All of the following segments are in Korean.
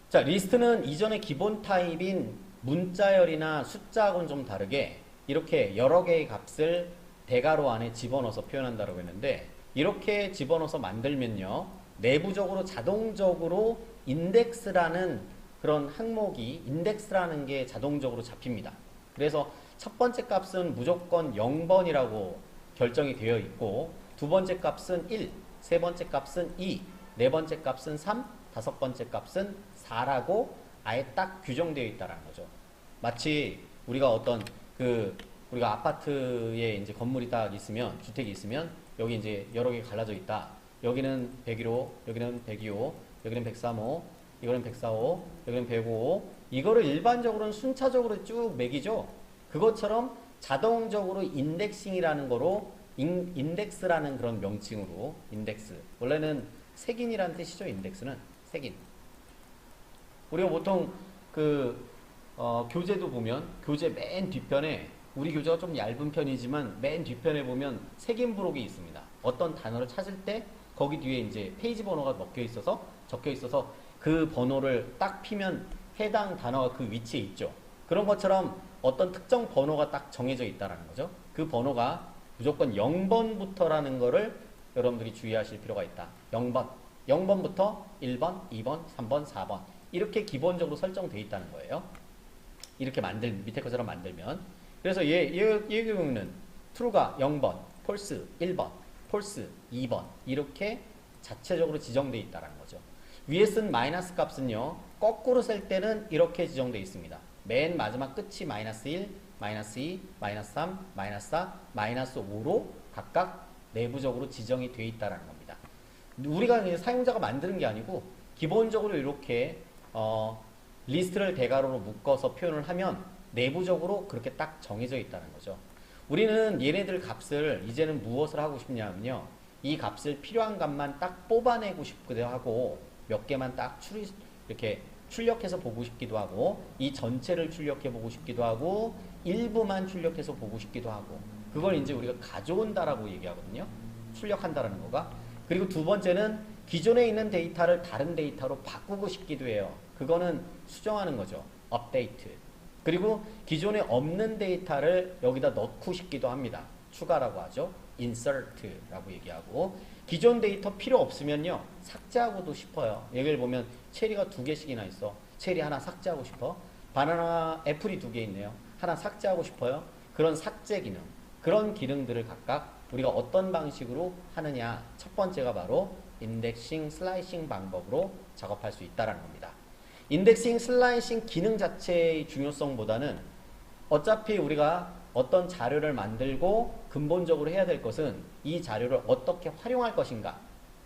자, 리스트는 이전의 기본 타입인 문자열이나 숫자하고는 좀 다르게 이렇게 여러 개의 값을 대괄호 안에 집어넣어서 표현한다고 했는데, 이렇게 집어넣어서 만들면요, 내부적으로 자동적으로 인덱스라는 그런 항목이, 인덱스라는 게 자동적으로 잡힙니다. 그래서 첫 번째 값은 무조건 0번이라고 결정이 되어 있고, 두 번째 값은 1, 세 번째 값은 2, 네 번째 값은 3, 다섯 번째 값은 4라고 아예 딱 규정되어 있다는 거죠. 마치 우리가 어떤 우리가 아파트에 이제 건물이 딱 있으면, 주택이 있으면 여기 이제 여러 개 갈라져 있다. 여기는 101호, 여기는 102호, 여기는 103호, 이거는 104호, 여기는 105호. 이거를 일반적으로는 순차적으로 쭉 매기죠. 그것처럼 자동적으로 인덱싱이라는 거로 인덱스라는 그런 명칭으로 인덱스. 원래는 색인이라는 뜻이죠. 인덱스는 색인. 우리가 보통 교재도 보면 교재 맨 뒤편에, 우리 교재가 좀 얇은 편이지만 맨 뒤편에 보면 색인 부록이 있습니다. 어떤 단어를 찾을 때 거기 뒤에 이제 페이지 번호가 적혀 있어서 그 번호를 딱 피면 해당 단어가 그 위치에 있죠. 그런 것처럼 어떤 특정 번호가 딱 정해져 있다는 거죠. 그 번호가 무조건 0번부터라는 거를 여러분들이 주의하실 필요가 있다. 0번. 0번부터 1번, 2번, 3번, 4번. 이렇게 기본적으로 설정되어 있다는 거예요. 이렇게 밑에 것처럼 만들면. 그래서 얘 경우는 true가 0번, false 1번, false 2번. 이렇게 자체적으로 지정되어 있다는 거죠. 위에 쓴 마이너스 값은요, 거꾸로 쓸 때는 이렇게 지정되어 있습니다. 맨 마지막 끝이 마이너스 1, 마이너스 2, 마이너스 3, 마이너스 4, 마이너스 5로 각각 내부적으로 지정이 되어 있다는 겁니다. 우리가 사용자가 만드는 게 아니고 기본적으로 이렇게 리스트를 대괄호로 묶어서 표현을 하면 내부적으로 그렇게 딱 정해져 있다는 거죠. 우리는 얘네들 값을 이제는 무엇을 하고 싶냐면요, 이 값을 필요한 값만 딱 뽑아내고 싶기도 하고, 몇 개만 딱 이렇게 출력해서 보고 싶기도 하고, 이 전체를 출력해 보고 싶기도 하고, 일부만 출력해서 보고 싶기도 하고, 그걸 이제 우리가 가져온다라고 얘기하거든요. 출력한다라는 거가. 그리고 두 번째는 기존에 있는 데이터를 다른 데이터로 바꾸고 싶기도 해요. 그거는 수정하는 거죠. 업데이트. 그리고 기존에 없는 데이터를 여기다 넣고 싶기도 합니다. 추가라고 하죠. insert라고 얘기하고, 기존 데이터 필요 없으면요, 삭제하고도 싶어요. 여기를 보면 체리가 2개씩이나 있어. 체리 하나 삭제하고 싶어. 바나나, 애플이 2개 있네요. 하나 삭제하고 싶어요. 그런 삭제 기능, 그런 기능들을 각각 우리가 어떤 방식으로 하느냐, 첫 번째가 바로 인덱싱, 슬라이싱 방법으로 작업할 수 있다는 겁니다. 인덱싱, 슬라이싱 기능 자체의 중요성보다는 어차피 우리가 어떤 자료를 만들고 근본적으로 해야 될 것은 이 자료를 어떻게 활용할 것인가.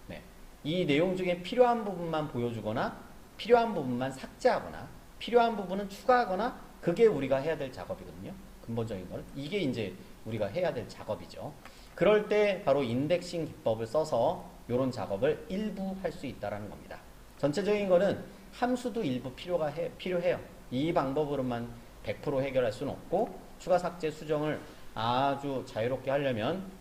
네. 이 내용 중에 필요한 부분만 보여주거나 필요한 부분만 삭제하거나 필요한 부분은 추가하거나, 그게 우리가 해야 될 작업이거든요. 근본적인 걸. 이게 이제 우리가 해야 될 작업이죠. 그럴 때 바로 인덱싱 기법을 써서 이런 작업을 일부 할 수 있다는 겁니다. 전체적인 거는 함수도 일부 필요해요. 이 방법으로만 100% 해결할 수는 없고, 추가 삭제 수정을 아주 자유롭게 하려면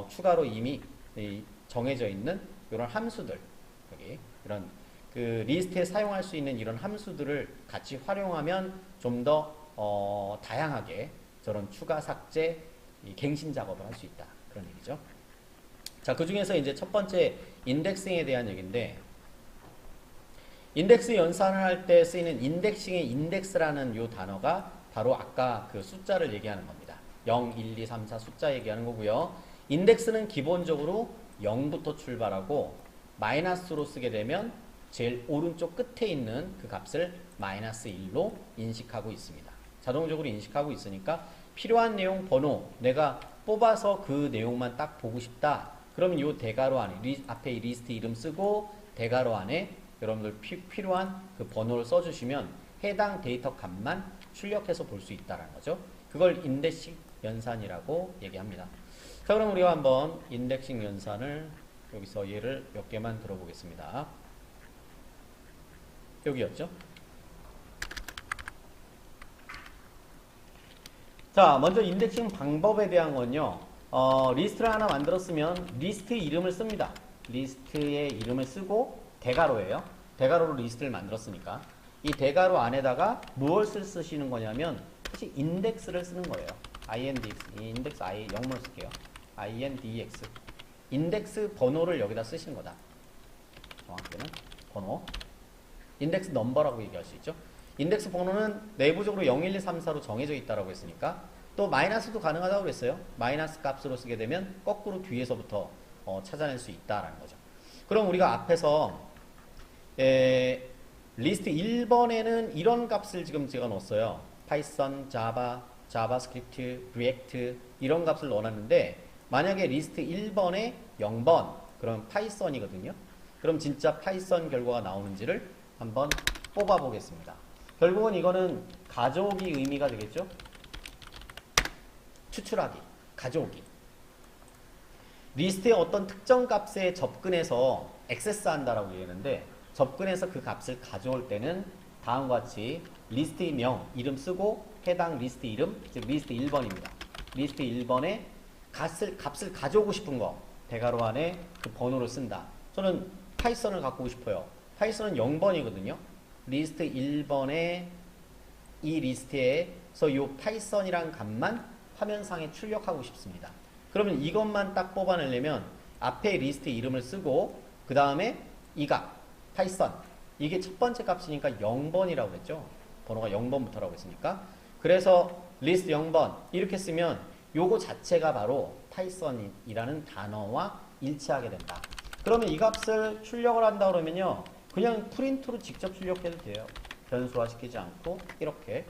추가로 이미 정해져 있는 이런 함수들, 여기 이런 리스트에 사용할 수 있는 이런 함수들을 같이 활용하면 좀 더 다양하게 저런 추가 삭제, 갱신 작업을 할 수 있다, 그런 얘기죠. 자, 그 중에서 이제 첫 번째 인덱싱에 대한 얘기인데, 인덱스 연산을 할 때 쓰이는 인덱싱의 인덱스라는 요 단어가 바로 아까 그 숫자를 얘기하는 겁니다. 0, 1, 2, 3, 4 숫자 얘기하는 거고요. 인덱스는 기본적으로 0부터 출발하고 마이너스로 쓰게 되면 제일 오른쪽 끝에 있는 그 값을 마이너스 1로 인식하고 있습니다. 자동적으로 인식하고 있으니까 필요한 내용 번호, 내가 뽑아서 그 내용만 딱 보고 싶다. 그러면 이 대괄호 안에 앞에 리스트 이름 쓰고 대괄호 안에 여러분들 필요한 그 번호를 써주시면 해당 데이터 값만 출력해서 볼 수 있다는 거죠. 그걸 인덱싱 연산이라고 얘기합니다. 자, 그럼 우리가 한번 인덱싱 연산을 여기서 예를 몇 개만 들어보겠습니다. 여기였죠. 자, 먼저 인덱싱 방법에 대한 건요, 리스트를 하나 만들었으면 리스트 이름을 씁니다. 리스트의 이름을 쓰고 대괄호예요. 대괄호로 리스트를 만들었으니까 이 대괄호 안에다가 무엇을 쓰시는 거냐면 사실 인덱스를 쓰는 거예요. index, 이 인덱스 I 영문을 쓸게요. index. 인덱스 번호를 여기다 쓰시는 거다. 정확히는 번호. 인덱스 넘버라고 얘기할 수 있죠. 인덱스 번호는 내부적으로 0, 1, 2, 3, 4로 정해져 있다고 했으니까 또 마이너스도 가능하다고 그랬어요. 마이너스 값으로 쓰게 되면 거꾸로 뒤에서부터 찾아낼 수 있다라는 거죠. 그럼 우리가 앞에서 리스트 1번에는 이런 값을 지금 제가 넣었어요. 파이썬, 자바, 자바스크립트, 리액트 이런 값을 넣어놨는데 만약에 리스트 1번에 0번 그럼 파이썬이거든요. 그럼 진짜 파이썬 결과가 나오는지를 한번 뽑아 보겠습니다. 결국은 이거는 가져오기 의미가 되겠죠. 추출하기, 가져오기. 리스트의 어떤 특정 값에 접근해서 액세스한다라고 얘기하는데 접근해서 그 값을 가져올 때는 다음과 같이 리스트의 명, 이름 쓰고 해당 리스트 이름, 즉 리스트 1번입니다. 리스트 1번에 값을 가져오고 싶은 거 대괄호 안에 그 번호를 쓴다. 저는 파이썬을 갖고 싶어요. 파이썬은 0번이거든요. 리스트 1번에 이 리스트에서 이 파이썬이란 값만 화면상에 출력하고 싶습니다. 그러면 이것만 딱 뽑아내려면 앞에 리스트 이름을 쓰고 그 다음에 이 값, 파이썬 이게 첫 번째 값이니까 0번이라고 했죠. 번호가 0번부터라고 했으니까 그래서 리스트 0번 이렇게 쓰면 요거 자체가 바로 파이썬이라는 단어와 일치하게 된다. 그러면 이 값을 출력을 한다 그러면요 그냥 프린트로 직접 출력해도 돼요. 변수화 시키지 않고 이렇게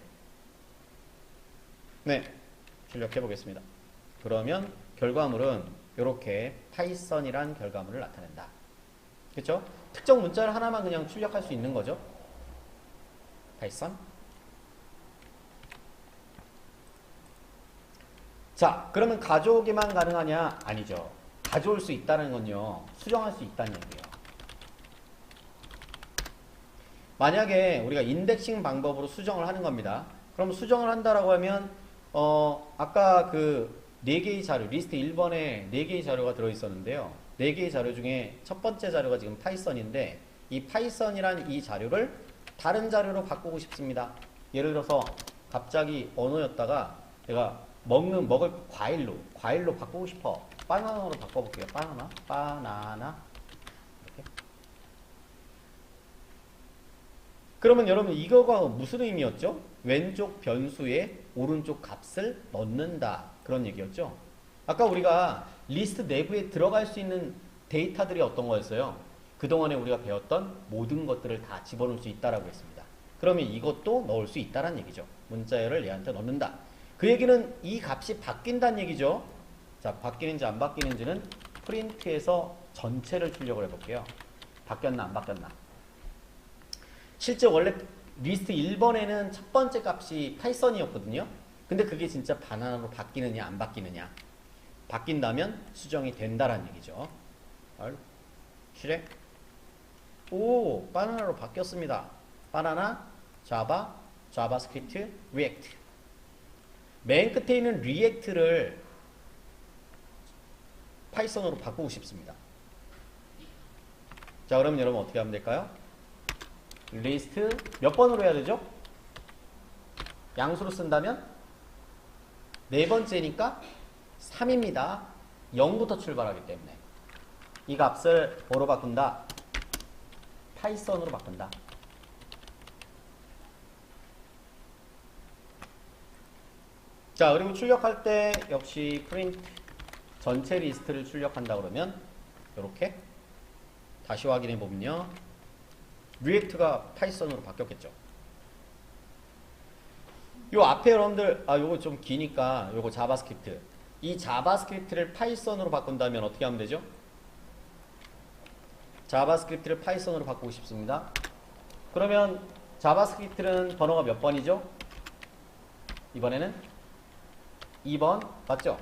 네 출력해 보겠습니다. 그러면 결과물은 이렇게 파이썬이란 결과물을 나타낸다. 그렇죠? 특정 문자를 하나만 그냥 출력할 수 있는 거죠. 파이썬. 자, 그러면 가져오기만 가능하냐? 아니죠. 가져올 수 있다는 건요. 수정할 수 있다는 얘기예요. 만약에 우리가 인덱싱 방법으로 수정을 하는 겁니다. 그럼 수정을 한다라고 하면 아까 그 4개의 자료, 리스트 1번에 4개의 자료가 들어있었는데요. 4개의 자료 중에 첫 번째 자료가 지금 파이썬인데 이 파이썬이란 이 자료를 다른 자료로 바꾸고 싶습니다. 예를 들어서 갑자기 언어였다가 내가 먹을 과일로 바꾸고 싶어. 바나나로 바꿔볼게요. 바나나 이렇게. 그러면 여러분 이거가 무슨 의미였죠? 왼쪽 변수에 오른쪽 값을 넣는다 그런 얘기였죠. 아까 우리가 리스트 내부에 들어갈 수 있는 데이터들이 어떤 거였어요? 그동안에 우리가 배웠던 모든 것들을 다 집어넣을 수 있다라고 했습니다. 그러면 이것도 넣을 수 있다는 얘기죠. 문자열을 얘한테 넣는다. 그 얘기는 이 값이 바뀐다는 얘기죠. 자, 바뀌는지 안 바뀌는지는 프린트에서 전체를 출력을 해볼게요. 바뀌었나 안 바뀌었나. 실제 원래 리스트 1번에는 첫 번째 값이 파이썬이었거든요. 근데 그게 진짜 바나나로 바뀌느냐 안 바뀌느냐. 바뀐다면 수정이 된다라는 얘기죠. 실행. 오, 바나나로 바뀌었습니다. 바나나, 자바, 자바스크립트, 리액트. 맨 끝에 있는 리액트를 파이썬으로 바꾸고 싶습니다. 자, 그러면 여러분 어떻게 하면 될까요? 리스트 몇 번으로 해야 되죠? 양수로 쓴다면 네 번째니까 3입니다. 0부터 출발하기 때문에 이 값을 뭐로 바꾼다? 파이썬으로 바꾼다. 자, 그리고 출력할 때 역시 프린트 전체 리스트를 출력한다 그러면 이렇게 다시 확인해 보면요. 리액트가 파이썬으로 바뀌었겠죠. 요 앞에 여러분들 요거 좀 기니까 요거 자바스크립트. 이 자바스크립트를 파이썬으로 바꾼다면 어떻게 하면 되죠? 자바스크립트를 파이썬으로 바꾸고 싶습니다. 그러면 자바스크립트는 번호가 몇 번이죠? 이번에는 2번 맞죠?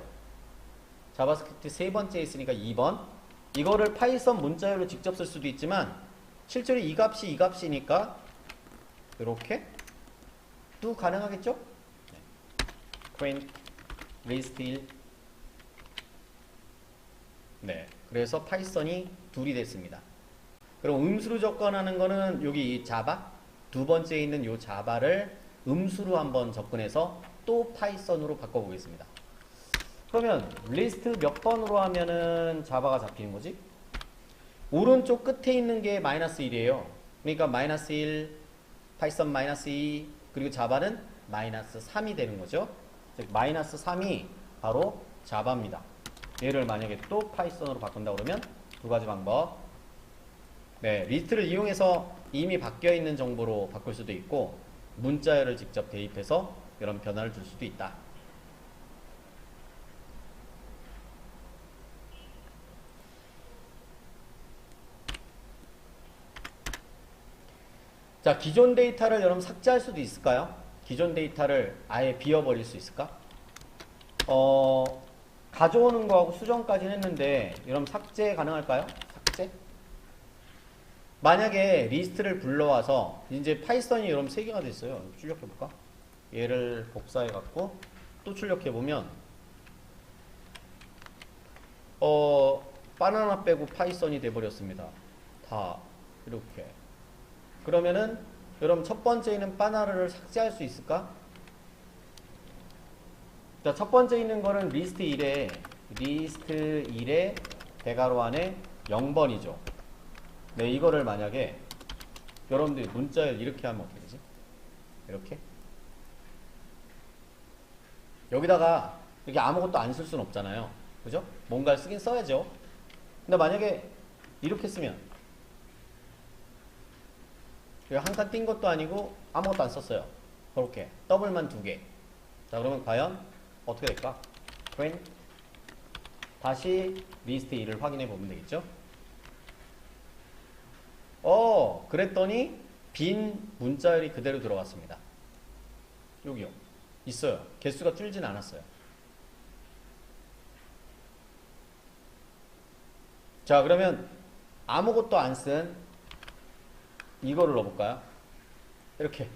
자바스크립트 세 번째 있으니까 2번. 이거를 파이썬 문자열로 직접 쓸 수도 있지만 실제로 이 값이니까 이렇게 또 가능하겠죠? 네. print list 1. 네. 그래서 파이썬이 둘이 됐습니다. 그럼 음수로 접근하는 거는 여기 이 자바 두 번째에 있는 요 자바를 음수로 한번 접근해서 또 파이썬으로 바꿔보겠습니다. 그러면 리스트 몇 번으로 하면은 자바가 잡히는 거지? 오른쪽 끝에 있는 게 마이너스 1이에요. 그러니까 마이너스 1, 파이썬 마이너스 2, 그리고 자바는 마이너스 3이 되는 거죠. 즉 마이너스 3이 바로 자바입니다. 얘를 만약에 또 파이썬으로 바꾼다 그러면 두 가지 방법. 네, 리스트를 이용해서 이미 바뀌어 있는 정보로 바꿀 수도 있고 문자열을 직접 대입해서 이런 변화를 줄 수도 있다. 자, 기존 데이터를 여러분 삭제할 수도 있을까요? 기존 데이터를 아예 비워버릴 수 있을까? 가져오는 거하고 수정까지는 했는데 여러분 삭제 가능할까요? 삭제? 만약에 리스트를 불러와서 이제 파이썬이 여러분 3개가 됐어요. 출력해볼까? 얘를 복사해갖고 또 출력해보면 바나나 빼고 파이썬이 돼버렸습니다. 다 이렇게. 그러면은 여러분 첫 번째 있는 바나나를 삭제할 수 있을까? 자, 첫 번째 있는 거는 리스트 1에 대괄호 안에 0번이죠. 네, 이거를 만약에 여러분들이 문자를 이렇게 하면 어떻게 되지? 이렇게. 여기다가 이렇게 아무것도 안 쓸 수는 없잖아요. 그죠? 뭔가를 쓰긴 써야죠. 근데 만약에 이렇게 쓰면 한 칸 띈 것도 아니고 아무것도 안 썼어요. 그렇게 더블만 2개. 자, 그러면 과연 어떻게 될까? print 다시 리스트 1을 확인해 보면 되겠죠? 그랬더니 빈 문자열이 그대로 들어갔습니다. 여기요. 있어요. 개수가 줄진 않았어요. 자, 그러면 아무것도 안 쓴 이거를 넣어볼까요? 이렇게.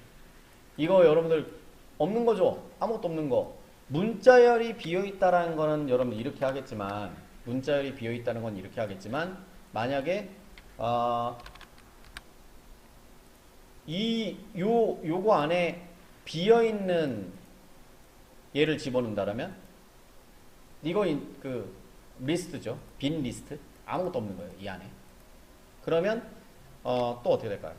이거 여러분들 없는 거죠? 아무것도 없는 거. 문자열이 비어있다라는 거는 여러분들 이렇게 하겠지만, 문자열이 비어있다는 건 이렇게 하겠지만, 만약에, 요거 안에 비어있는 얘를 집어넣는다라면, 이거 리스트죠. 빈 리스트. 아무것도 없는 거예요. 이 안에. 그러면, 또 어떻게 될까요?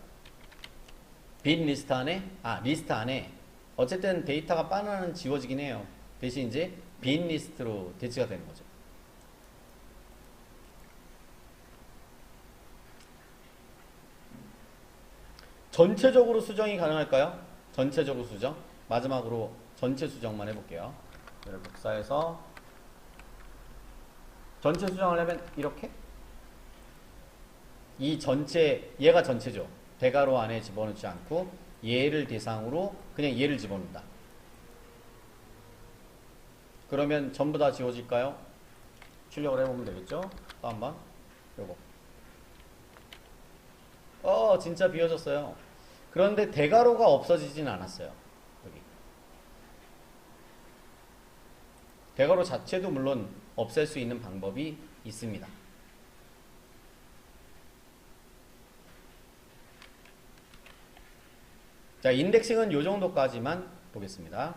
빈 리스트 안에, 리스트 안에, 어쨌든 데이터가 바나나는 지워지긴 해요. 대신 이제 빈 리스트로 대치가 되는 거죠. 전체적으로 수정이 가능할까요? 전체적으로 수정. 마지막으로 전체 수정만 해볼게요. 얘를 복사해서 전체 수정을 하면 이렇게 이 전체, 얘가 전체죠. 대괄호 안에 집어넣지 않고 얘를 대상으로 그냥 얘를 집어넣는다. 그러면 전부 다 지워질까요? 출력을 해보면 되겠죠? 또 한번 요거 진짜 비워졌어요. 그런데 대괄호가 없어지진 않았어요. 여기 대괄호 자체도 물론 없앨 수 있는 방법이 있습니다. 자, 인덱싱은 요 정도까지만 보겠습니다.